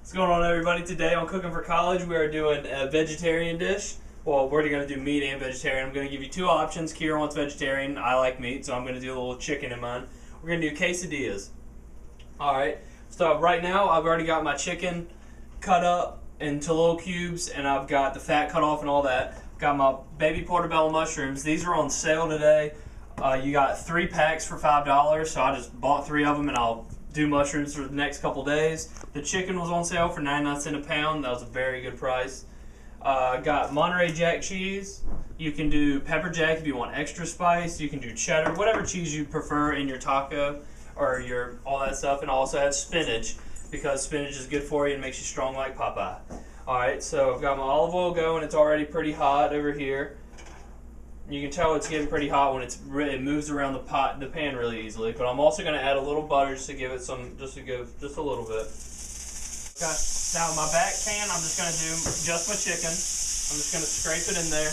What's going on, everybody? Today on Cooking for College, we are doing a vegetarian dish. Well, we're going to do meat and vegetarian. I'm going to give you two options. Kira wants vegetarian. I like meat, so I'm going to do a little chicken in mine. We're going to do quesadillas. Alright, so right now I've already got my chicken cut up into little cubes, and I've got the fat cut off and all that. Got my baby portobello mushrooms. These are on sale today. You got 3 packs for $5, so I just bought 3 of them, and I'll do mushrooms for the next couple days. The chicken was on sale for 99 cents a pound. That was a very good price. Got Monterey Jack cheese. You can do pepper jack if you want extra spice. You can do cheddar, whatever cheese you prefer in your taco or your all that stuff. And I also have spinach because spinach is good for you and makes you strong like Popeye. Alright, so I've got my olive oil going. It's already pretty hot over here. You can tell it's getting pretty hot when it moves around the pan really easily. But I'm also going to add a little butter just to give it some, just a little bit. Okay. Now my back pan, I'm just going to do just my chicken. I'm just going to scrape it in there.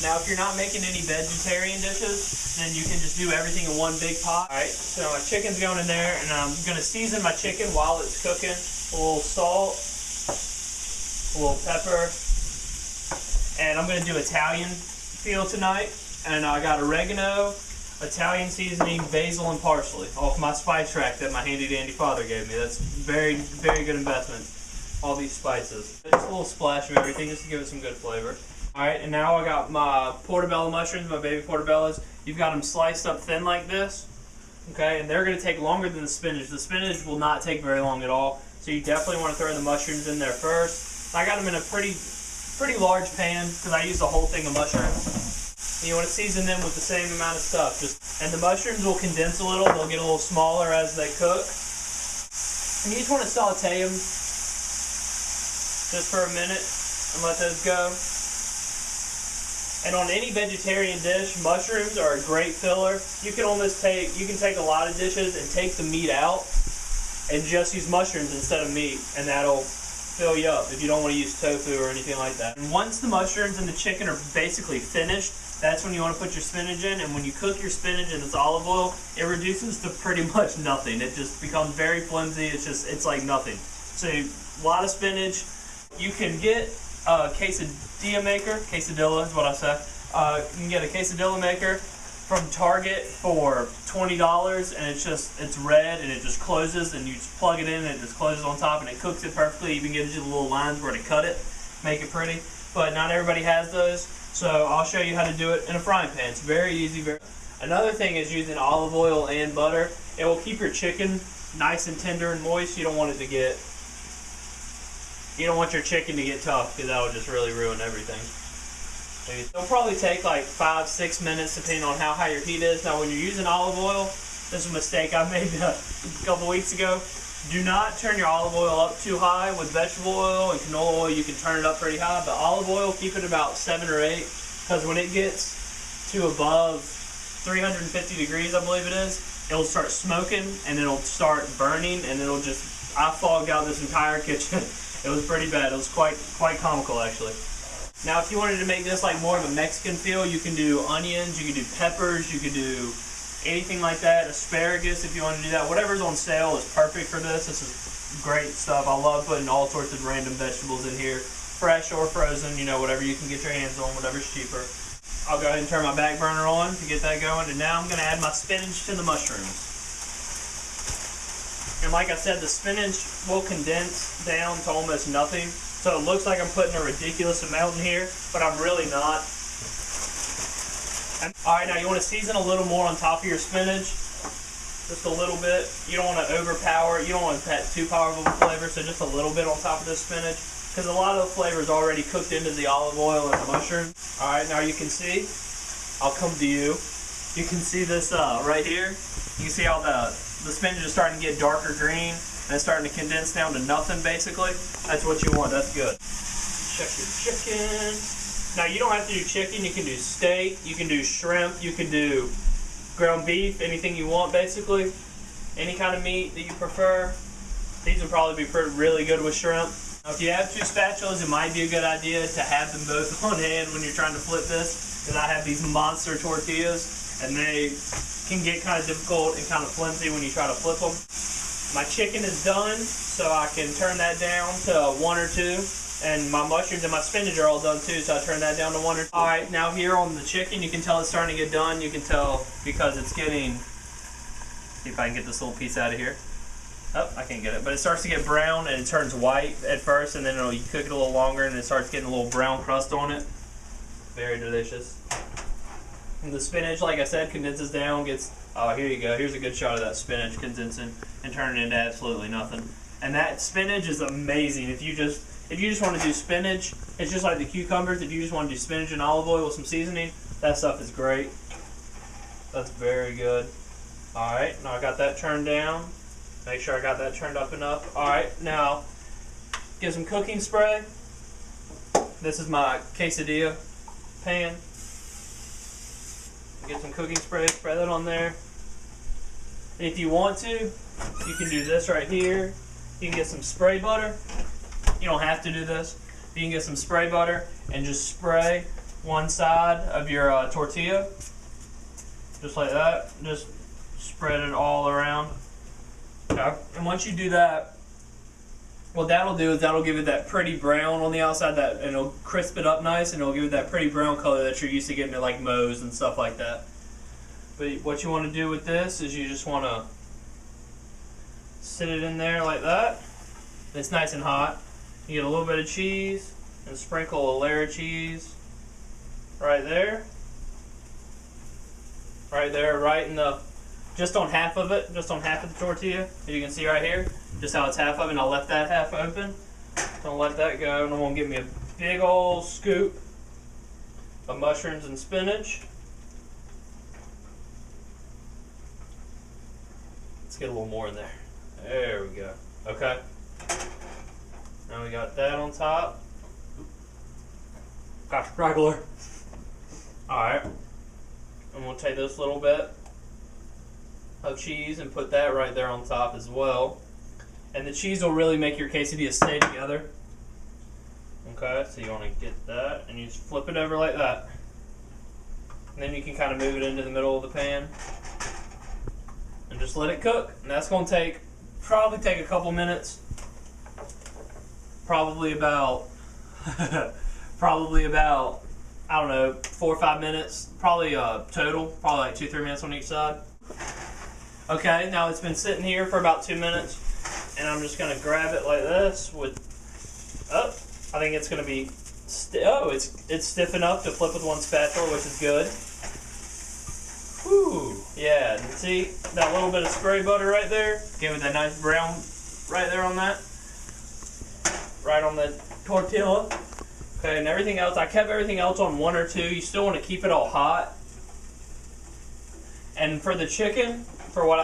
Now if you're not making any vegetarian dishes, then you can just do everything in one big pot. Alright, so my chicken's going in there, and I'm going to season my chicken while it's cooking. A little salt, a little pepper, and I'm going to do Italian feel tonight, and I got oregano, Italian seasoning, basil, and parsley off my spice rack that my handy dandy father gave me. That's very, very good investment. All these spices. Just a little splash of everything just to give it some good flavor. Alright, and now I got my portobello mushrooms, my baby portobellos. You've got them sliced up thin like this. Okay, and they're going to take longer than the spinach. The spinach will not take very long at all, so you definitely want to throw the mushrooms in there first. I got them in a pretty large pan because I used the whole thing of mushrooms. And you want to season them with the same amount of stuff. And the mushrooms will condense a little. They'll get a little smaller as they cook. And you just want to saute them just for a minute and let those go. And on any vegetarian dish, mushrooms are a great filler. You can take a lot of dishes and take the meat out and just use mushrooms instead of meat, and that'll fill you up if you don't want to use tofu or anything like that. And once the mushrooms and the chicken are basically finished, that's when you want to put your spinach in. And when you cook your spinach in this olive oil, it reduces to pretty much nothing. It just becomes very flimsy. It's like nothing. So a lot of spinach. You can get a quesadilla maker. Quesadilla is what I say. You can get a quesadilla maker from Target for $20, and it's red, and it just closes, and you just plug it in and it just closes on top, and it cooks it perfectly. Even gives you the little lines where to cut it, make it pretty. But not everybody has those, so I'll show you how to do it in a frying pan. It's very easy. Another thing is using olive oil and butter. It will keep your chicken nice and tender and moist. You don't want your chicken to get tough, because that'll just really ruin everything. It'll probably take like 5-6 minutes depending on how high your heat is. Now when you're using olive oil, this is a mistake I made a couple weeks ago. Do not turn your olive oil up too high. With vegetable oil and canola oil you can turn it up pretty high, but olive oil, keep it about 7 or 8, because when it gets to above 350 degrees, I believe it is, it'll start smoking and it'll start burning, and it'll just, I fogged out this entire kitchen. It was pretty bad. It was quite comical actually. Now if you wanted to make this like more of a Mexican feel, you can do onions, you can do peppers, you can do anything like that. Asparagus if you want to do that. Whatever's on sale is perfect for this. This is great stuff. I love putting all sorts of random vegetables in here. Fresh or frozen, you know, whatever you can get your hands on, whatever's cheaper. I'll go ahead and turn my back burner on to get that going, and now I'm going to add my spinach to the mushrooms. And like I said, the spinach will condense down to almost nothing. So it looks like I'm putting a ridiculous amount in here, but I'm really not. Alright, now you want to season a little more on top of your spinach. Just a little bit. You don't want to overpower it. You don't want to add too powerful of a flavor, so just a little bit on top of this spinach. Because a lot of the flavor is already cooked into the olive oil and the mushroom. Alright, now you can see, I'll come to you. You can see this right here. You can see how the spinach is starting to get darker green. And it's starting to condense down to nothing, basically. That's what you want. That's good. Check your chicken. Now, you don't have to do chicken. You can do steak. You can do shrimp. You can do ground beef. Anything you want, basically. Any kind of meat that you prefer. These would probably be really good with shrimp. Now, if you have 2 spatulas, it might be a good idea to have them both on hand when you're trying to flip this. Because I have these monster tortillas, and they can get kind of difficult and kind of flimsy when you try to flip them. My chicken is done, so I can turn that down to 1 or 2. And my mushrooms and my spinach are all done too, so I turn that down to 1 or 2. All right, now here on the chicken, you can tell it's starting to get done. You can tell because it's getting, see if I can get this little piece out of here. Oh, I can't get it, but it starts to get brown and it turns white at first, and then you cook it a little longer and it starts getting a little brown crust on it. Very delicious. And the spinach, like I said, condenses down, gets, oh, here you go. Here's a good shot of that spinach condensing and turning into absolutely nothing. And that spinach is amazing. If you just want to do spinach, it's just like the cucumbers. If you just want to do spinach and olive oil with some seasoning, that stuff is great. That's very good. Alright, now I got that turned down. Make sure I got that turned up enough. Alright, now get some cooking spray. This is my quesadilla pan. Get some cooking spray, spray that on there. And if you want to, you can do this right here. You can get some spray butter. You don't have to do this. You can get some spray butter and just spray one side of your tortilla. Just like that. Just spread it all around. Okay. And once you do that, what that'll do is that'll give it that pretty brown on the outside, and it'll crisp it up nice, and it'll give it that pretty brown color that you're used to getting at like Moe's and stuff like that. But what you want to do with this is you just want to sit it in there like that. It's nice and hot. You get a little bit of cheese and sprinkle a layer of cheese right there. Right there, right in the, just on half of it, just on half of the tortilla. As you can see right here, just how it's half of it, and I'll left that half open. Don't let that go, and I'm gonna give me a big old scoop of mushrooms and spinach. Let's get a little more in there. There we go. Okay. Now we got that on top. Got straggler. Alright. I'm going to take this little bit of cheese and put that right there on top as well. And the cheese will really make your quesadilla stay together. Okay, so you want to get that and you just flip it over like that. And then you can kind of move it into the middle of the pan. And just let it cook. And that's going to probably take a couple minutes. Probably about, I don't know, 4 or 5 minutes. Probably total, probably like 2-3 minutes on each side. Okay, now it's been sitting here for about 2 minutes. And I'm just going to grab it like this with, oh, I think it's going to be, it's stiff enough to flip with one spatula, which is good. Whew, yeah, and see that little bit of spray butter right there? Give it that nice brown right there on that. Right on the tortilla. Okay, and everything else, I kept everything else on 1 or 2. You still want to keep it all hot. And for the chicken,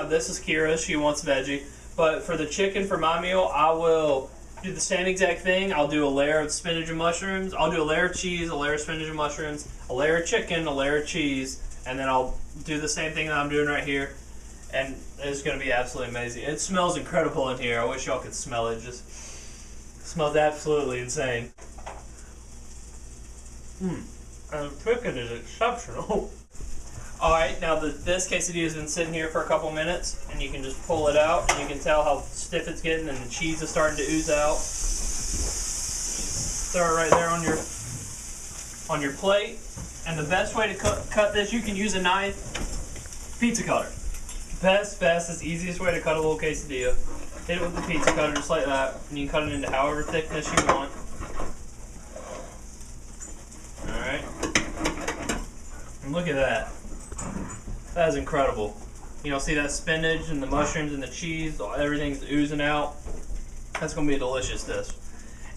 this is Kira, she wants veggie. But for the chicken, for my meal, I will do the same exact thing. I'll do a layer of spinach and mushrooms. I'll do a layer of cheese, a layer of spinach and mushrooms, a layer of chicken, a layer of cheese, and then I'll do the same thing that I'm doing right here. And it's going to be absolutely amazing. It smells incredible in here. I wish y'all could smell it. Just smells absolutely insane. And the chicken is exceptional. Alright, now this quesadilla has been sitting here for a couple minutes, and you can just pull it out, and you can tell how stiff it's getting, and the cheese is starting to ooze out. Throw it right there on your plate. And the best way to cut this, you can use a knife, pizza cutter. Best, fastest, easiest way to cut a little quesadilla. Hit it with the pizza cutter just like that, and you can cut it into however thickness you want. Alright. And look at that. That is incredible. You know, see that spinach and the mushrooms and the cheese, everything's oozing out. That's going to be a delicious dish.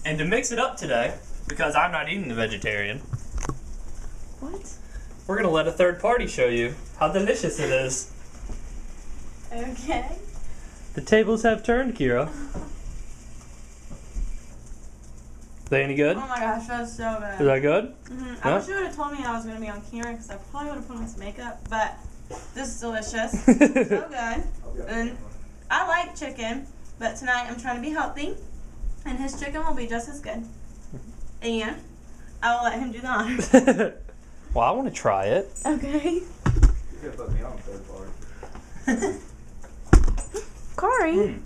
And to mix it up today, because I'm not eating the vegetarian, what? We're going to let a third party show you how delicious it is. Okay. The tables have turned, Kira. They any good? Oh my gosh, that's so good. Is that good? Mm-hmm. I wish you would have told me I was going to be on camera because I probably would have put on some makeup, but this is delicious. So good. And I like chicken, but tonight I'm trying to be healthy, and his chicken will be just as good. And I will let him do the honors. Well, I want to try it. Okay. You could have put me on third party. Corey.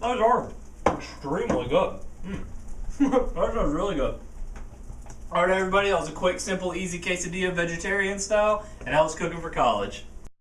Those are extremely good. That sounds really good. Alright everybody, that was a quick, simple, easy quesadilla vegetarian style, and I was cooking for college.